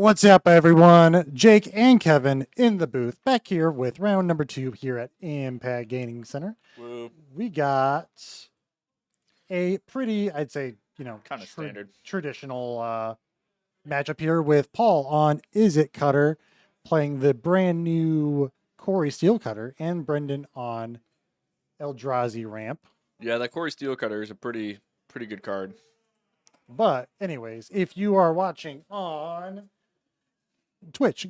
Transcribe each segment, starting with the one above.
What's up, everyone? Jake and Kevin in the booth, back here with round number 2 here at Impact Gaming Center. Woo. We got a pretty, I'd say, Kind of standard. traditional matchup here with Paul on Is It Cutter playing the brand new Cori Steelcutter and Brendan on Eldrazi Ramp. Yeah, that Cori Steelcutter is a pretty good card. But anyways, if you are watching on Twitch,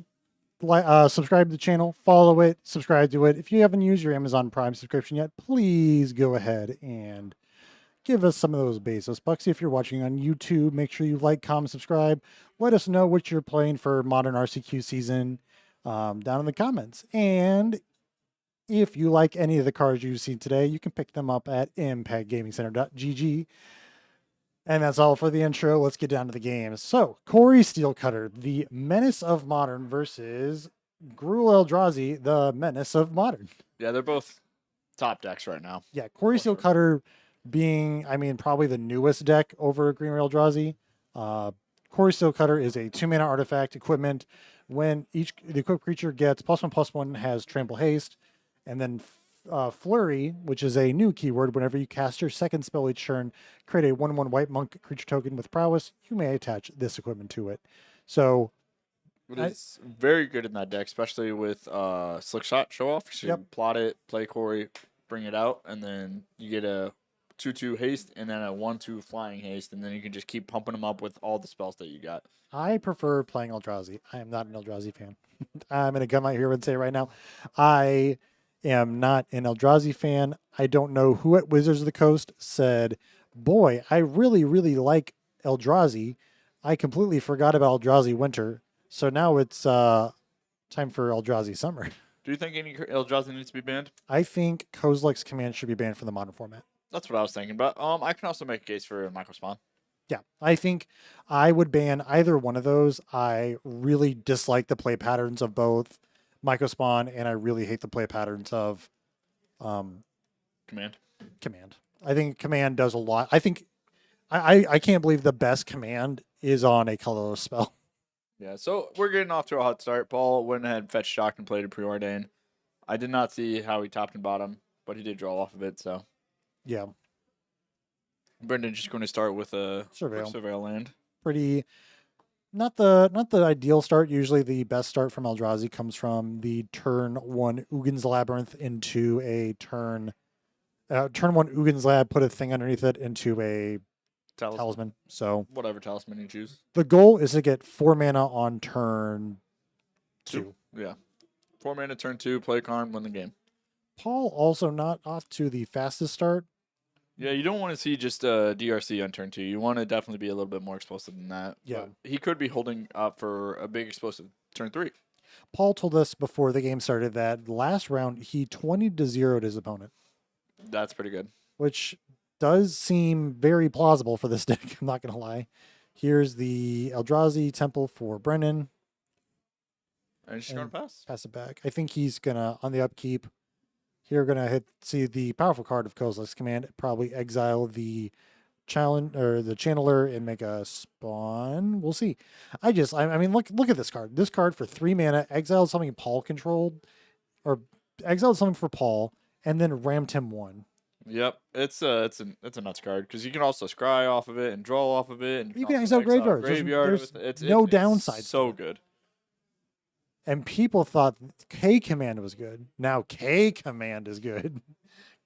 subscribe to the channel, follow it, subscribe to it. If you haven't used your Amazon Prime subscription yet, please go ahead and give us some of those Bezos bucks. If you're watching on YouTube, make sure you like, comment, subscribe. Let us know what you're playing for Modern RCQ season down in the comments. And if you like any of the cards you've seen today, you can pick them up at impactgamingcenter.gg. And that's all for the intro. Let's get down to the game. So, Cori Steelcutter, the Menace of Modern versus Gruul Eldrazi, the Menace of Modern. Yeah, they're both top decks right now. Yeah, Cori Steelcutter being, probably the newest deck over Green Eldrazi. Cori Steelcutter is a 2-mana artifact equipment. When the equipped creature gets +1/+1, has Trample Haste, and then Flurry, which is a new keyword. Whenever you cast your second spell each turn, create a 1/1 white monk creature token with prowess. You may attach this equipment to it. So it's very good in that deck, especially with Slick Shot show off. So you plot it, play Cori, bring it out, and then you get a 2/2 haste and then a 1/2 flying haste, and then you can just keep pumping them up with all the spells that you got. I prefer playing Eldrazi. I am not an Eldrazi fan. I'm going to come out here and say right now, I am not an Eldrazi fan. I don't know who at Wizards of the Coast said, boy, I really, really like Eldrazi. I completely forgot about Eldrazi Winter. So now it's time for Eldrazi Summer. Do you think any Eldrazi needs to be banned? I think Kozilek's Command should be banned from the Modern format. That's what I was thinking. But I can also make a case for Microspawn. Yeah, I think I would ban either one of those. I really dislike the play patterns of both Microspawn, and I really hate the play patterns of Command. I think Command does a lot. I think I can't believe the best Command is on a colorless spell. Yeah, so we're getting off to a hot start. Paul went ahead, fetched Shock, and played a Preordain. I did not see how he topped and bottom, but he did draw off of it, so. Yeah. Brendan's just going to start with a Surveil land. Pretty not the ideal start. Usually the best start from Eldrazi comes from the turn 1 Ugin's Labyrinth into a turn 1 Ugin's Lab, put a thing underneath it into a talisman. So whatever talisman you choose. The goal is to get 4 mana on turn 2. Yeah. 4 mana turn 2, play a card, win the game. Paul also not off to the fastest start. Yeah, you don't want to see just a DRC on turn 2. You want to definitely be a little bit more explosive than that. Yeah. But he could be holding up for a big explosive turn 3. Paul told us before the game started that last round he 20-0'd his opponent. That's pretty good. Which does seem very plausible for this deck, I'm not going to lie. Here's the Eldrazi Temple for Brennan. And he's just going to pass. Pass it back. I think he's going to, on the upkeep, here going to see the powerful card of Kozilek's Command, probably exile the Channeler and make a spawn. We'll see. I mean, look at this card. This card for 3 mana, exiled something Paul controlled, or exiled something for Paul, and then rammed him 1. Yep, it's a nuts card because you can also scry off of it and draw off of it, and you can exile graveyards. There's no downsides. So good. And people thought K Command was good. Now K Command is good.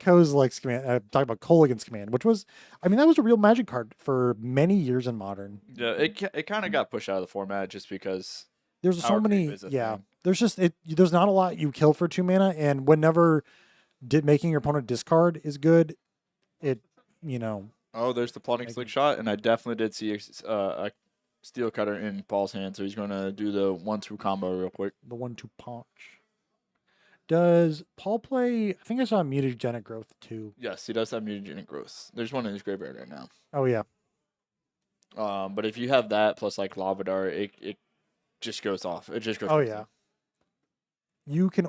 Kozilek's Command. Talk about Kolaghan's Command, which was, that was a real Magic card for many years in Modern. Yeah, it kind of got pushed out of the format just because there's so many. Yeah, there's not a lot you kill for 2 mana, and whenever making your opponent discard is good, Oh, there's the plotting Slick Shot, and I definitely did see a Steel Cutter in Paul's hand, so he's going to do the 1/2 combo real quick. The 1/2 punch. Does Paul play? I think I saw Mutagenic Growth too. Yes, he does have Mutagenic Growth. There's one in his graveyard right now. Oh yeah. But if you have that plus like Lavadar, it just goes off. It just goes. Oh yeah. You can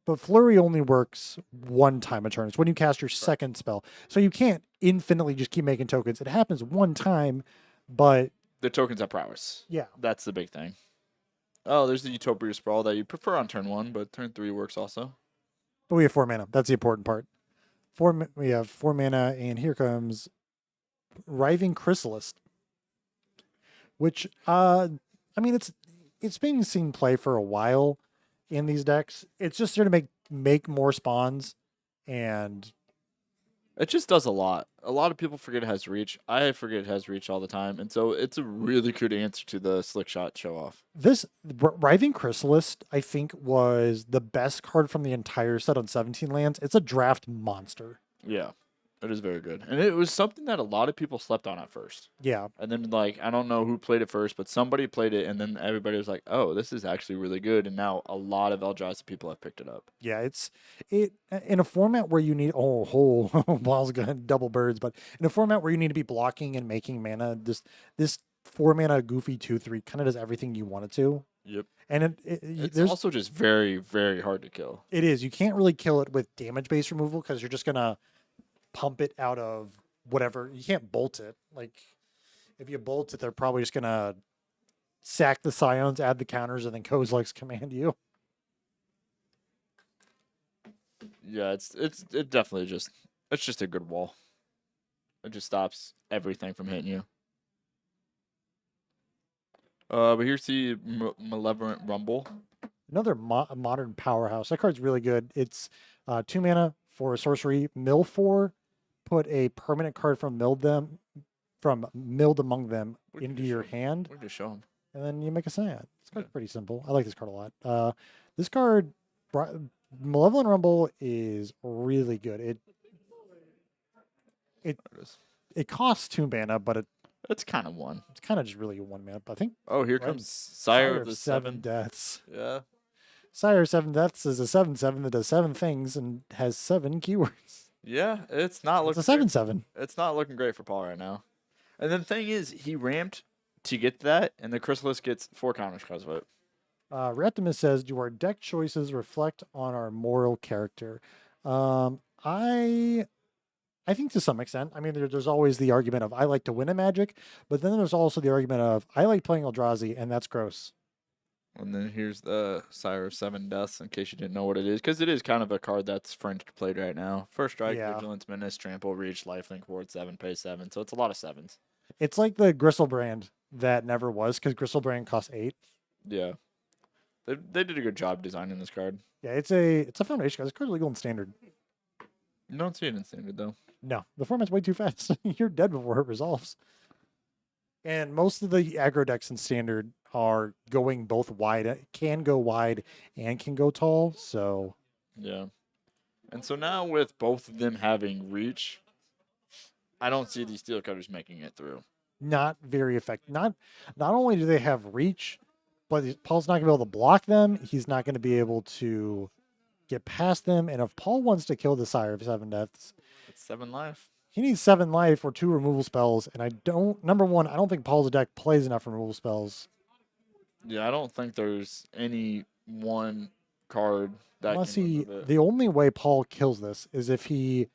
but Flurry only works 1 time a turn. It's when you cast your second spell, so you can't infinitely just keep making tokens. It happens 1 time, but The tokens have prowess. Yeah. That's the big thing. Oh, there's the Utopia Sprawl that you prefer on turn 1, but turn 3 works also. But we have 4 mana. That's the important part. We have 4 mana, and here comes Writhing Chrysalis, which I mean it's been seen play for a while in these decks. It's just there to make more spawns, and It just does a lot. A lot of people forget it has reach. I forget it has reach all the time, and so it's a really good answer to the slick shot show off. this Writhing Chrysalis, I think, was the best card from the entire set on 17 lands. It's a draft monster. Yeah, it is very good, and it was something that a lot of people slept on at first. Yeah. And then, like, I don't know who played it first, but somebody played it, and then everybody was like, "Oh, this is actually really good." And now a lot of Eldrazi people have picked it up. Yeah, it's in a format where you need Paul's gonna double birds, but in a format where you need to be blocking and making mana, this 4 mana goofy 2/3 kind of does everything you want it to. Yep. And It's there's also just very, very hard to kill. it is. You can't really kill it with damage based removal because you're just gonna pump it out of whatever. You can't bolt it. Like if you bolt it, they're probably just gonna sack the scions, add the counters, and then Kozilek's command you. Yeah, it definitely it's just a good wall. It just stops everything from hitting you. But here's the Malevolent Rumble. Another modern powerhouse. That card's really good. It's 2 mana for a sorcery. Mill 4. Put a permanent card from milled among them into your hand, We just show them. and then you make a scion. This card's pretty simple. I like this card a lot. This card, Malevolent Rumble, is really good. It costs 2 mana, but It's kind of one. it's kind of just really 1 mana. But I think Oh, here Right. comes Sire of the Seven Seven. Deaths. Yeah. Sire of 7 Deaths is a 7/7 that does 7 things and has 7 keywords. Yeah, it's not It's looking a 7/7. It's not looking great for Paul right now. And then the thing is, he ramped to get that, and the Chrysalis gets 4 counters because of it. Retimus says, "Do our deck choices reflect on our moral character?" I think to some extent. I mean, there's always the argument of I like to win a Magic, but then there's also the argument of I like playing Eldrazi, and that's gross. And then here's the Sire of 7 Deaths, in case you didn't know what it is, because it is kind of a card that's fringe played right now. First strike, Yeah. Vigilance, Menace, Trample, Reach, Lifelink, Ward 7, pay 7. So it's a lot of 7s. It's like the Gristlebrand that never was, because Gristlebrand costs 8. Yeah. They did a good job designing this card. Yeah, it's a foundation card. This card's legal in standard. You don't see it in standard, though. No, the format's way too fast. You're dead before it resolves. And most of the aggro decks in standard are going both wide, can go wide and can go tall. So Yeah. And so now with both of them having reach, I don't see these steel cutters making it through. not very effective. Not only do they have reach, but Paul's not gonna be able to block them. He's not gonna be able to get past them. And if Paul wants to kill the Sire of 7 Deaths, It's 7 life. he needs 7 life or 2 removal spells. And I don't think Paul's deck plays enough removal spells. Yeah, I don't think there's any one card that Unless can remove it. the only way Paul kills this is if he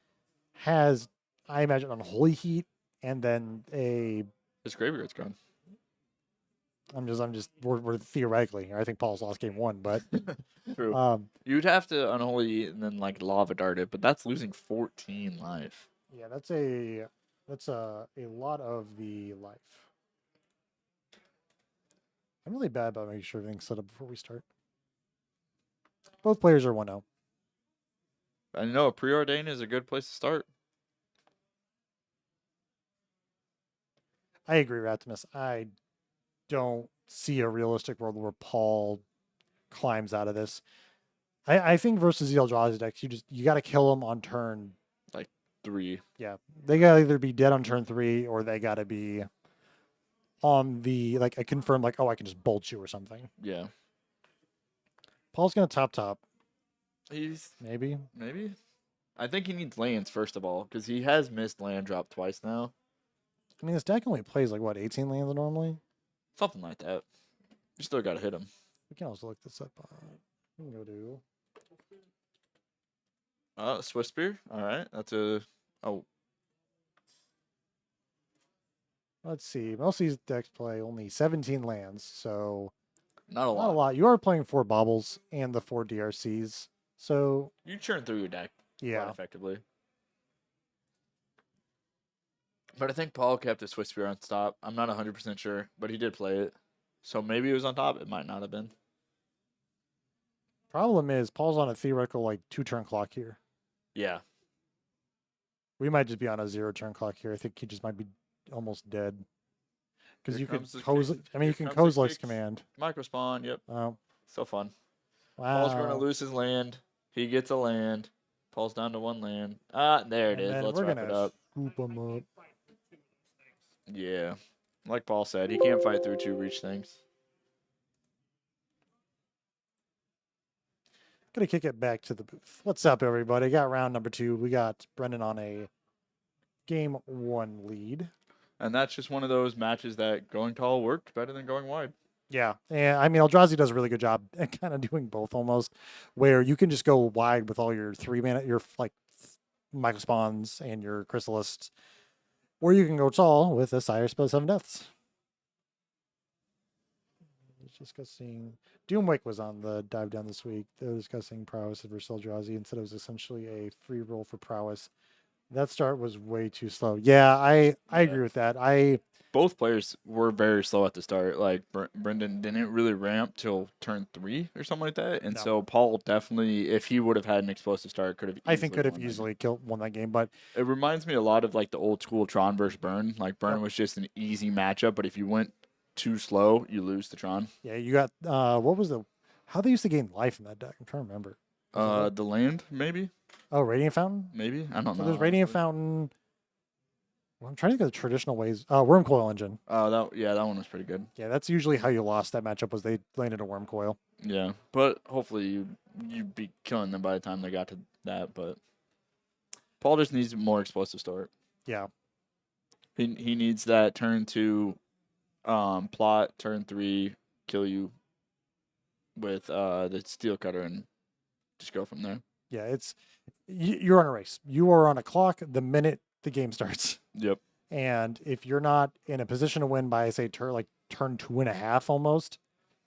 has, I imagine, Unholy Heat and then His graveyard's gone. we're theoretically here. I think Paul's lost game 1, but True. You'd have to Unholy and then like Lava Dart it, but that's losing 14 life. yeah, that's a lot of the life. I'm really bad about making sure everything's set up before we start. Both players are 1-0. I know a preordain is a good place to start. I agree, Ratimus. I don't see a realistic world where Paul climbs out of this. I think versus the Eldrazi decks, you got to kill them on turn 3. Yeah, they got to either be dead on turn 3 or they got to be on the like a confirmed like, oh, I can just bolt you or something. Yeah. Paul's gonna top. He's Maybe. I think he needs lands first of all, because he has missed land drop twice now. I mean, this deck only plays like what 18 lands normally. Something like that. You still gotta hit him. We can also look this up. We can go to. Swift Spear. All right, that's a. Oh, Let's see. Most of these decks play only 17 lands, so Not a not a lot. lot. You are playing 4 baubles and the 4 DRCs, so You churn through your deck quite yeah. effectively. But I think Paul kept his Swiss Spear on top. I'm not 100% sure, but he did play it. So maybe it was on top. It might not have been. Problem is, Paul's on a theoretical like 2-turn clock here. Yeah. We might just be on a 0-turn clock here. I think he just might be almost dead. Because Here you could comes the Coz. kick. I mean, Here you can comes the Kozilek's kicks. command. Micro spawn. Yep. Oh, So fun. wow. Paul's going to lose his land. He gets a land. Paul's down to 1 land. Ah, there it And is. then Let's we're wrap gonna it up. scoop him up. Yeah. Like Paul said, he can't fight through 2 reach things. Gonna kick it back to the booth. What's up, everybody? Got round number 2. We got Brendan on a game 1 lead. And that's just one of those matches that going tall worked better than going wide. Yeah, and I mean Eldrazi does a really good job at kind of doing both almost, where you can just go wide with all your 3-mana, your like micro spawns and your chrysalists, or you can go tall with a Sire Spell 7 Deaths. Discussing Doomwake was on the dive down this week. They were discussing Prowess versus Eldrazi and said it was essentially a free roll for Prowess. That start was way too slow. Yeah, I agree with that. Both players were very slow at the start. Like Brendan didn't really ramp till turn 3 or something like that, and No. so Paul definitely, if he would have had an explosive start, could have. I think could have won that easily won that game, but game. It reminds me a lot of like the old school Tron versus Burn. Like Burn was just an easy matchup, but if you went too slow, you lose to Tron. yeah, you got what was how they used to gain life in that deck? I'm trying to remember. The land maybe. Oh, Radiant Fountain? Maybe I don't So know. there's Radiant Fountain. Well, I'm trying to think of the traditional ways. Worm Coil Engine. Oh, that one was pretty good. Yeah, that's usually how you lost that matchup was they landed a Worm Coil. Yeah, but hopefully you'd be killing them by the time they got to that. But Paul just needs a more explosive start. Yeah. He needs that turn 2, plot, turn 3, kill you with the steel cutter and just go from there. Yeah, you're on a race. You are on a clock the minute the game starts. Yep. And if you're not in a position to win by, say, turn 2.5 almost,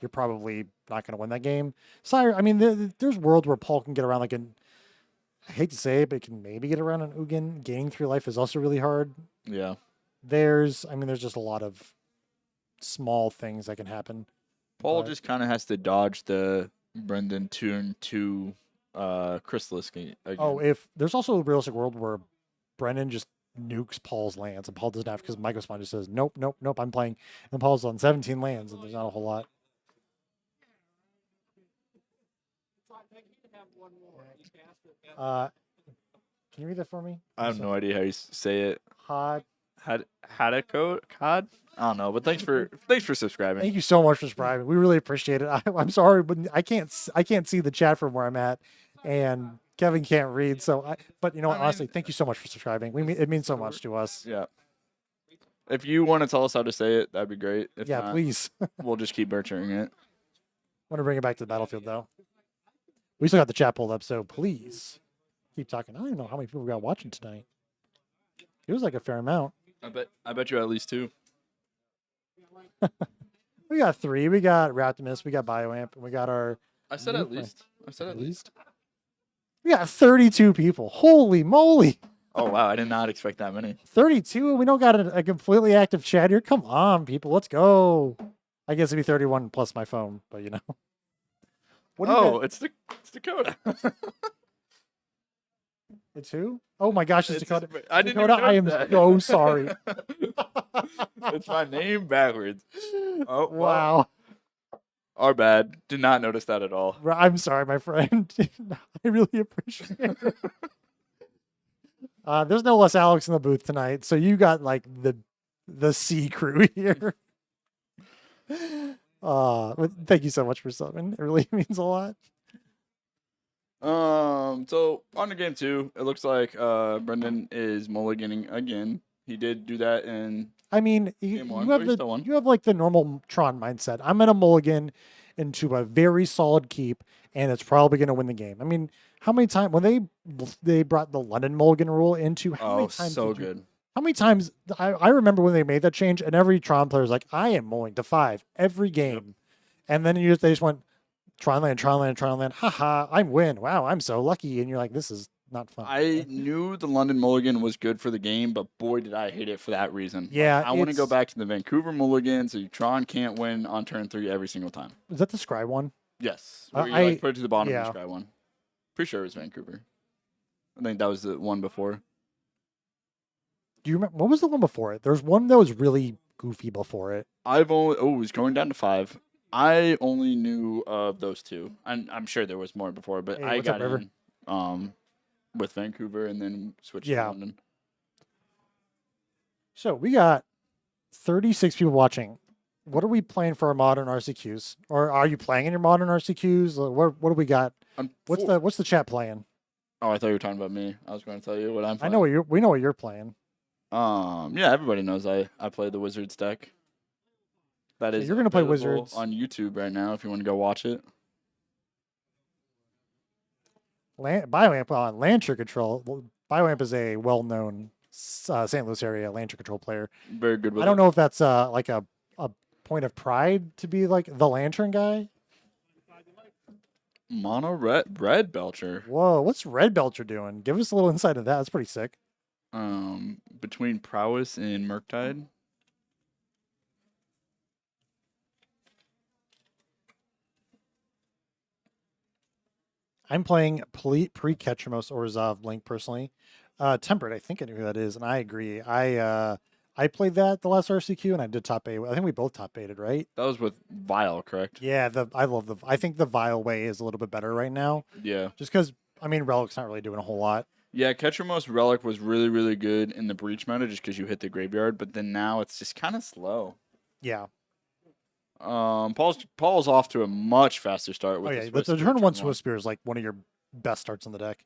you're probably not going to win that game. Sire, I mean, there's worlds where Paul can get around like I hate to say it, but it can maybe get around an Ugin. Gaining 3 life is also really hard. Yeah. There's just a lot of small things that can happen. Paul just kind of has to dodge the Brendan turn 2 Chrysalis again. Oh, if there's also a realistic world where Brennan just nukes Paul's lands and Paul doesn't have because Micro Spawn just says nope, I'm playing, and Paul's on 17 lands and there's not a whole lot. Can you read that for me? I have no idea how you say it. Hot. Had a code? Cod? I don't know, but thanks for subscribing. Thank you so much for subscribing. We really appreciate it. I'm sorry, but I can't see the chat from where I'm at, and Kevin can't read. So, but you know what? Honestly, thank you so much for subscribing. It means so much to us. Yeah. If you want to tell us how to say it, that'd be great. If yeah, not, please. we'll just keep butchering it. Want to bring it back to the battlefield though. We still got the chat pulled up, so please keep talking. I don't even know how many people we got watching tonight. It was like a fair amount. I bet you at least 2. We got 3. We got Raptimus, we got BioAmp, and we got our. I said at least. We got 32 people. Holy moly! Oh wow, I did not expect that many. 32, and we don't got a completely active chat here. Come on, people, let's go. I guess it'd be 31 plus my phone, but you know. It's Dakota. It's who? Oh my gosh, it's Dakota. I didn't Dakota, I am that. so sorry. It's my name backwards. Oh wow. Our bad. Did not notice that at all. I'm sorry, my friend. I really appreciate it. There's no less Alex in the booth tonight, so you got like the C crew here. Thank you so much for subbing. It really means a lot. So on to game 2, it looks like Brendan is mulliganing again. He did do that in. I mean, game 1, you have like the normal Tron mindset. I'm gonna mulligan into a very solid keep, and it's probably gonna win the game. I mean, how many times when they brought the London mulligan rule into? How many times? So good. How many times I remember when they made that change, and every Tron player was like, "I am mulling to 5 every game," and then they just went Tron land, Tron land, Tron land. Haha, I win. Wow, I'm so lucky. And you're like, this is not fun. I knew the London Mulligan was good for the game, but boy, did I hate it for that reason. Like, Yeah, I want to go back to the Vancouver Mulligan, so Tron can't win on turn 3 every single time. Is that the Scry one? Yes, where you like put it to the bottom yeah. of the Scry one. Pretty sure it was Vancouver. I think that was the one before. Do you remember what was the one before it? There's one that was really goofy before it. It was going down to 5. I only knew of those two. I'm sure there was more before, but Hey, I what's up, got River? in with Vancouver and then switched to London. So we got 36 people watching. What are we playing for our modern RCQs? Or are you playing in your modern RCQs? What do we got? What's the chat playing? Oh, I thought you were talking about me. I was going to tell you what I'm playing. I know we know what you're playing. Yeah, everybody knows I play the Wizards deck. That is you're gonna play Wizards on YouTube right now if you want to go watch it. Bioamp on Lantern Control. Bioamp is a well-known St. Louis area Lantern Control player. Very good with I don't know if that's like a point of pride to be like the Lantern guy. Mono Red Belcher. Whoa, what's Red Belcher doing? Give us a little insight of that. That's pretty sick. Between Prowess and Murktide. I'm playing pre-Ketchamos or Zav Blink personally. Tempered, I think I knew who that is, and I agree. I played that the last RCQ and I did top 8. I think we both top 8'd, right? That was with Vile, correct? Yeah, I think the Vile way is a little bit better right now. Yeah. Just because Relic's not really doing a whole lot. Yeah, Ketchamos Relic was really, really good in the Breach meta just because you hit the graveyard, but then now it's just kind of slow. Yeah. Paul's off to a much faster start with the turn 1 Swift Spear is like one of your best starts on the deck.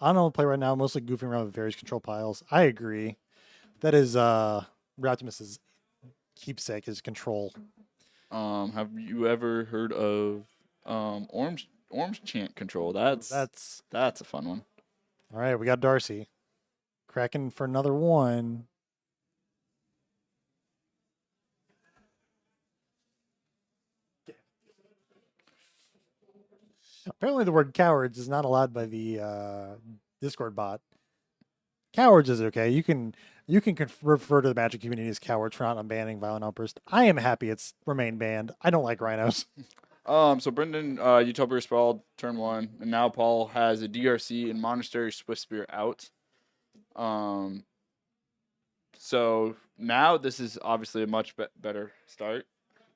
I don't know play right now, mostly goofing around with various control piles. I agree. That is Raptimus's keepsake is control. Have you ever heard of Orange Chant control? That's a fun one. All right, we got Darcy. Cracking for another one. Apparently the word cowards is not allowed by the Discord bot. Cowards is okay. You can refer to the Magic community as cowards for not unbanning Violent Outburst. I am happy it's remained banned. I don't like rhinos. So Brendan, Utopia spelled turn 1, and now Paul has a DRC and Monastery Swift Spear out. So now this is obviously a much better start.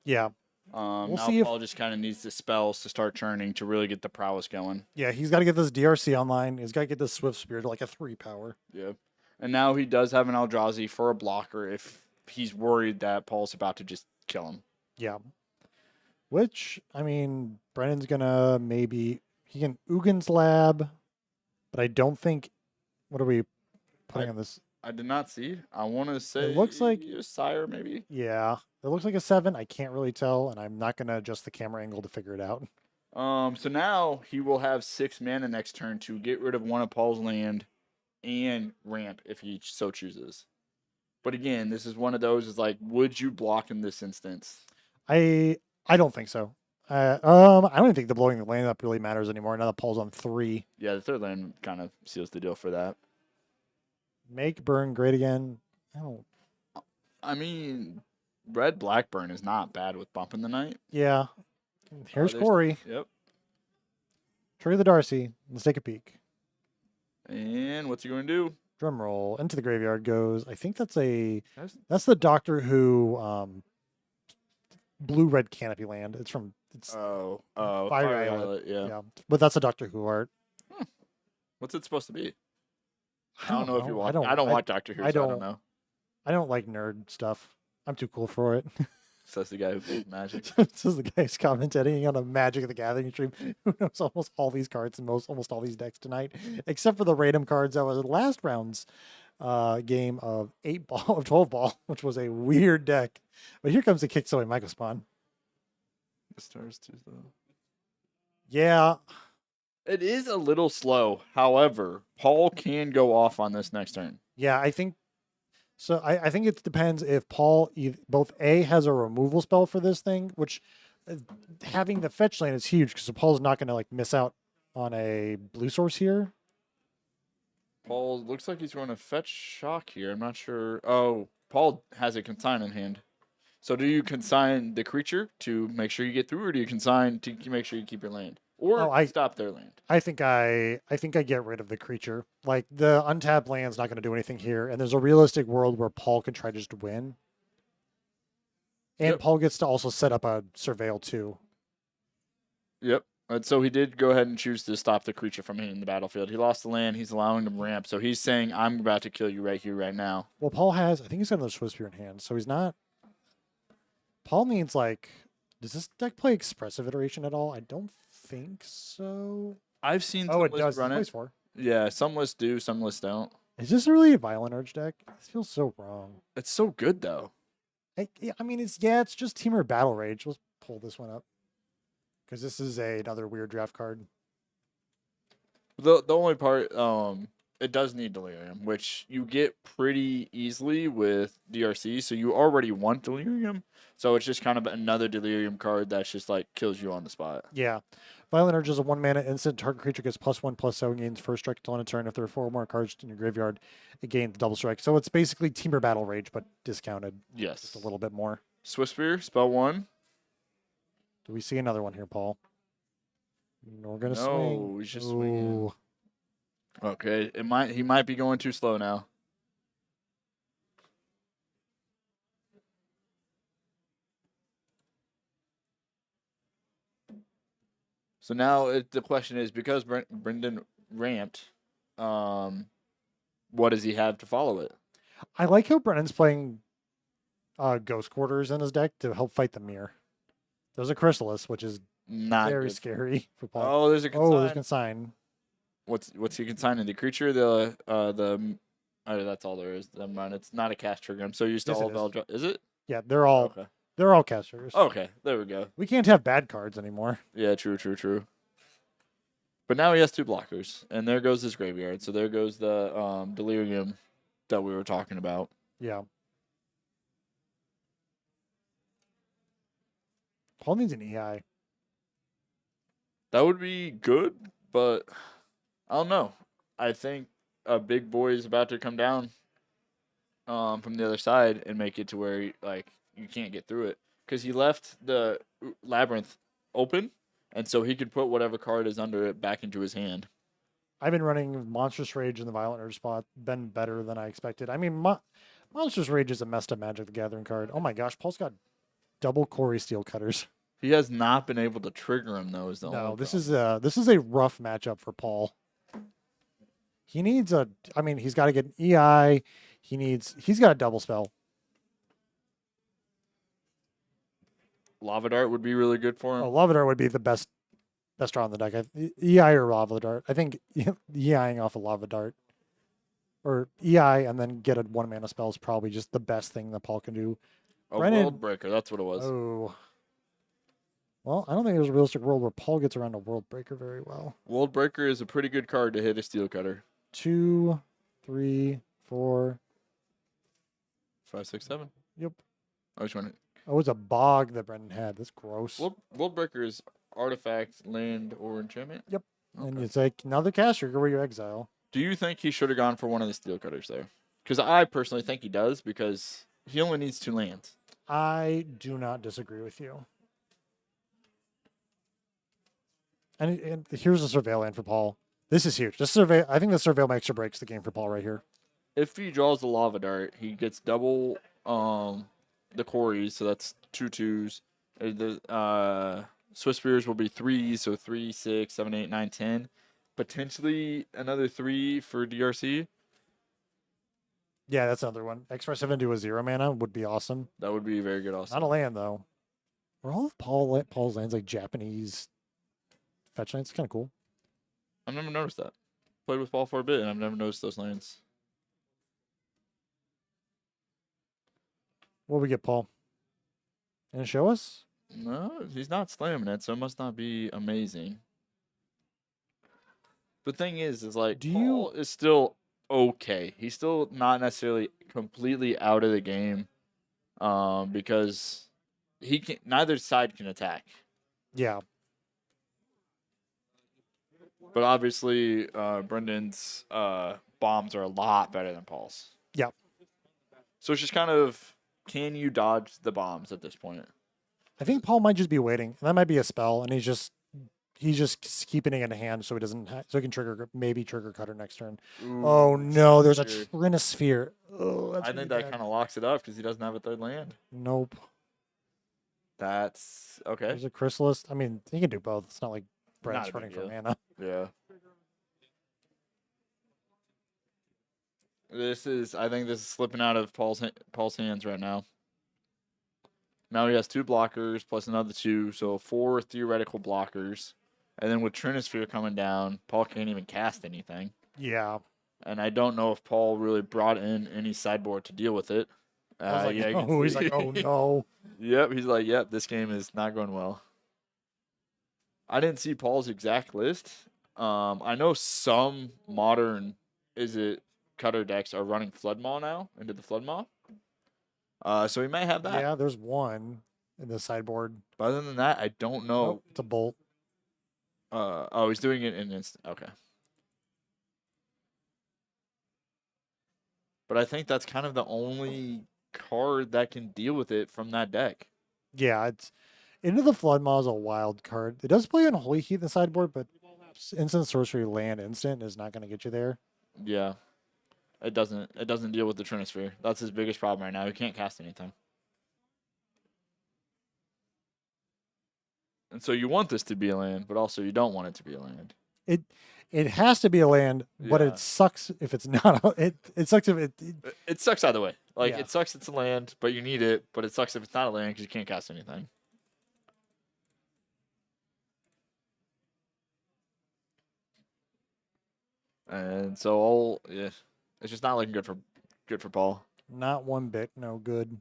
Yeah. Now Paul just kind of needs the spells to start churning to really get the prowess going. Yeah, he's got to get this DRC online. He's got to get this Swift Spear to like a 3 power. Yeah. And now he does have an Eldrazi for a blocker if he's worried that Paul's about to just kill him. Yeah. Which, Brennan's going to he can Ugin's Lab, but I don't think, what are we putting on this? I did not see. I want to say it looks like Sire, maybe. Yeah, it looks like a 7. I can't really tell, and I'm not going to adjust the camera angle to figure it out. So now he will have 6 mana next turn to get rid of one of Paul's land and ramp if he so chooses. But again, this is one of those is like, would you block in this instance? I don't think so. I don't even think the blowing the land up really matters anymore. Now that Paul's on 3. Yeah, the 3rd land kind of seals the deal for that. Make burn great again. Red Blackburn is not bad with bumping the night. Yeah. Here's Cori. Yep. Tree the Darcy. Let's take a peek. And what's he going to do? Drum roll. Into the graveyard goes. I think that's the Doctor Who blue-red canopy land. It's Fire Islet. Yeah. But that's a Doctor Who art. What's it supposed to be? I don't know if you watch. I don't watch Doctor Who. So I don't know. I don't like nerd stuff. I'm too cool for it. Says the guy who plays Magic. Says the guy who's commenting on a Magic of the Gathering stream who knows almost all these cards and almost all these decks tonight, except for the random cards that was the last round's game of 12 ball, which was a weird deck. But here comes the Kicks Away Michael Spawn. The stars too slow. Yeah. It is a little slow. However, Paul can go off on this next turn. Yeah, I think So I think it depends if Paul both A has a removal spell for this thing, which uh, having the fetch land is huge because Paul's not going to like miss out on a blue source here. Paul looks like he's going to fetch shock here. I'm not sure. Oh, Paul has a consign in hand. So do you consign the creature to make sure you get through, or do you consign to make sure you keep your land, Oh, or I stop their land? I think I get rid of the creature. Like the untapped land's not going to do anything here, and there's a realistic world where Paul can try to just win, and Yep. Paul gets to also set up a surveil too. Yep. And so he did go ahead and choose to stop the creature from hitting the battlefield. He lost the land. He's allowing them ramp. So he's saying, "I'm about to kill you right here, right now." Well, Paul has I think he's got another Swiss Spear in hand, so he's not. Paul needs like, does this deck play Expressive Iteration at all? I don't think so. I've seen Oh, some it lists does. It run plays it. 4. Yeah, some lists do, some lists don't. Is this really a Violent Urge deck? This feels so wrong. It's so good though. I mean, it's just Teamer Battle Rage. Let's pull this one up because this is another weird draft card. The only part, it does need delirium, which you get pretty easily with DRC. So you already want delirium, so it's just kind of another delirium card that's just like kills you on the spot. Yeah. Violent Urge is a 1 mana instant. Target creature gets +1/+7, gains first strike until end of turn. If there are 4 more cards in your graveyard, it gains double strike. So it's basically Teamer Battle Rage, but discounted Yes. just a little bit more. Swift Spear, spell 1. Do we see another one here, Paul? No, we're gonna No, swing. he's just swinging. Ooh. Okay, he might be going too slow now. So now the question is, because Brendan ramped, what does he have to follow it? I like how Brennan's playing Ghost Quarters in his deck to help fight the mirror. There's a Chrysalis, which is Not very good. scary for Paul. Oh, there's a consign. Oh, there's a consign. What's he consigning? The creature, oh, that's all there is. Never mind. It's not a cast trigger. I'm so used to Yes, all it of Eldra. Is it? Yeah, they're all Okay. casters. Okay, there we go. We can't have bad cards anymore. Yeah, true. But now he has 2 blockers, and there goes his graveyard. So there goes the delirium that we were talking about. Yeah. Paul needs an EI. That would be good, but I don't know. I think a big boy is about to come down from the other side and make it to where you can't get through it, because he left the labyrinth open, and so he could put whatever card is under it back into his hand. I've been running Monstrous Rage in the Violent Urge spot. Been better than I expected. I mean, Monstrous Rage is a messed up Magic the Gathering card. Oh my gosh, Paul's got double Cori Steel Cutters. He has not been able to trigger him though. No, this is a rough matchup for Paul. He needs he's got to get an EI. He's got a double spell. Lava Dart would be really good for him. Oh, Lava Dart would be the best draw on the deck. EI or Lava Dart. I think EIing off a Lava Dart or EI and then get a 1 mana spell is probably just the best thing that Paul can do. World Breaker, that's what it was. Oh. Well, I don't think there's a realistic world where Paul gets around a World Breaker very well. World Breaker is a pretty good card to hit a Steel Cutter. 2, 3, 4, 5, 6, 7. Yep. I just want Oh, it's a bog that Brendan had. That's gross. World Breaker is artifact, land, or enchantment. Yep. Okay. And it's like another cast trigger where you exile. Do you think he should have gone for one of the Steel Cutters there? Because I personally think he does, because he only needs 2 lands. I do not disagree with you. And here's a Surveil land for Paul. This is huge. I think the Surveil makes or breaks the game for Paul right here. If he draws the Lava Dart, he gets double the Cories, so that's 2 2s. The Swiss Spears will be 3s, so 3, 6, 7, 8, 9, 10. Potentially another 3 for DRC. Yeah, that's another one. Expressive into a 0 mana would be awesome. That would be very good also. Not a land, though. Are all of Paul's lands like Japanese fetch lands? It's kind of cool. I've never noticed that. Played with Paul for a bit, and I've never noticed those lands. What do we get, Paul? And show us? No, he's not slamming it, so it must not be amazing. The thing is like Paul is still okay. He's still not necessarily completely out of the game, because neither side can attack. Yeah. But obviously, Brendan's bombs are a lot better than Paul's. Yeah. So it's just kind of, can you dodge the bombs at this point? I think Paul might just be waiting. That might be a spell, and he's just keeping it in hand so he doesn't so he can maybe trigger cutter next turn. Ooh, Oh no, there's a Trinisphere. Trinisphere. Oh, that's I really think that bad. kind of locks it up because he doesn't have a third land. Nope. That's okay. There's a Chrysalis. I mean, he can do both. It's not like Brad's Not a running big for deal. mana. Yeah. I think this is slipping out of Paul's hands right now. Now he has 2 blockers plus another 2, so 4 theoretical blockers. And then with Trinisphere coming down, Paul can't even cast anything. Yeah. And I don't know if Paul really brought in any sideboard to deal with it. I was like, yeah, you can oh, he's see. like, oh no. Yep, he's like, yep, this game is not going well. I didn't see Paul's exact list. I know some modern cutter decks are running Flood Maw now into the Flood Maw. So he might have that. Yeah, there's one in the sideboard. But other than that, I don't know. Nope, it's a bolt. Oh, he's doing it in instant. Okay. But I think that's kind of the only card that can deal with it from that deck. Yeah, it's Into the Flood Maw is a wild card. It does play on Holy Heat in the sideboard, but instant sorcery land instant is not going to get you there. Yeah. It doesn't deal with the Trinisphere. That's his biggest problem right now. He can't cast anything. And so you want this to be a land, but also you don't want it to be a land. It has to be a land, but Yeah. it sucks if it's not. It sucks if It sucks either way. Like, Yeah. it sucks it's a land, but you need it. But it sucks if it's not a land because you can't cast anything. And so it's just not looking good for Paul. not one bit no good.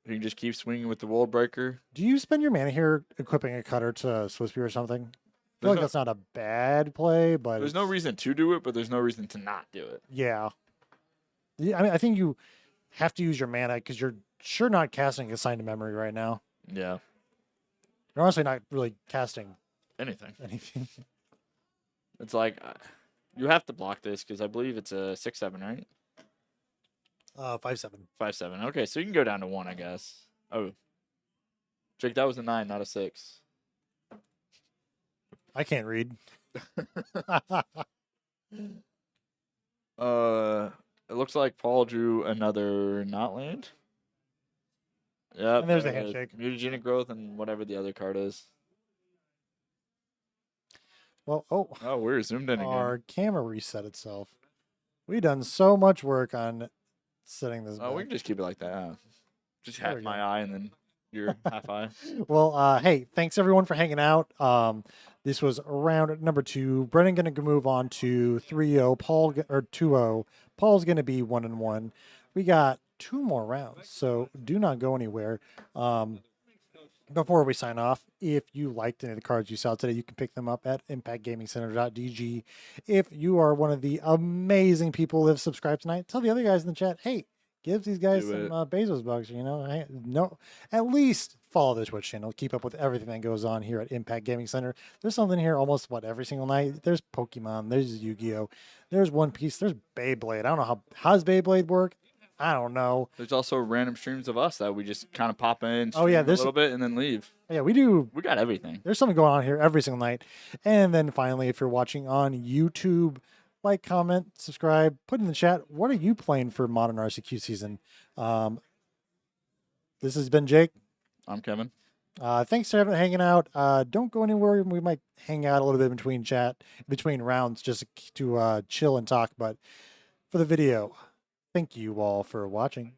You can just keep swinging with the World Breaker. Do you spend your mana here equipping a cutter to Swiss or something? I feel like that's not a bad play, but There's no reason to do it, but there's no reason to not do it. Yeah. I mean, I think you have to use your mana because you're sure not casting a Sign to Memory right now. Yeah. You're honestly not really casting Anything. anything. It's like, you have to block this because I believe it's a 6/7, right? 5/7. 5/7. Okay, so you can go down to 1, I guess. Oh. Jake, that was a 9, not a 6. I can't read. It looks like Paul drew another not land. Yep. And there's the handshake. Mutagenic growth and whatever the other card is. Well, Oh, we're zoomed in again. our camera reset itself. We've done so much work on setting this Oh, we back. can just keep it like that. Yeah. Just There half we my go. eye and then your half eye. Well, hey, thanks everyone for hanging out. This was round number 2. Brennan going to move on to 3-0. Paul or 2-0. Paul's going to be 1-1. We got 2 more rounds, so do not go anywhere. Before we sign off, if you liked any of the cards you saw today, you can pick them up at impactgamingcenter.dg. If you are one of the amazing people that have subscribed tonight, tell the other guys in the chat, hey, give these guys Do some it. Bezos bucks. No, at least follow the Twitch channel. Keep up with everything that goes on here at Impact Gaming Center. There's something here almost every single night. There's Pokemon. There's Yu-Gi-Oh. There's One Piece. There's Beyblade. I don't know how does Beyblade work. I don't know. There's also random streams of us that we just kind of pop in, Oh, yeah, stream a little bit, and then leave. Yeah, we do. We got everything. There's something going on here every single night. And then finally, if you're watching on YouTube, like, comment, subscribe, put in the chat, what are you playing for Modern RCQ season? This has been Jake. I'm Kevin. Thanks for hanging out. Don't go anywhere. We might hang out a little bit between rounds just to chill and talk. But for the video, thank you all for watching.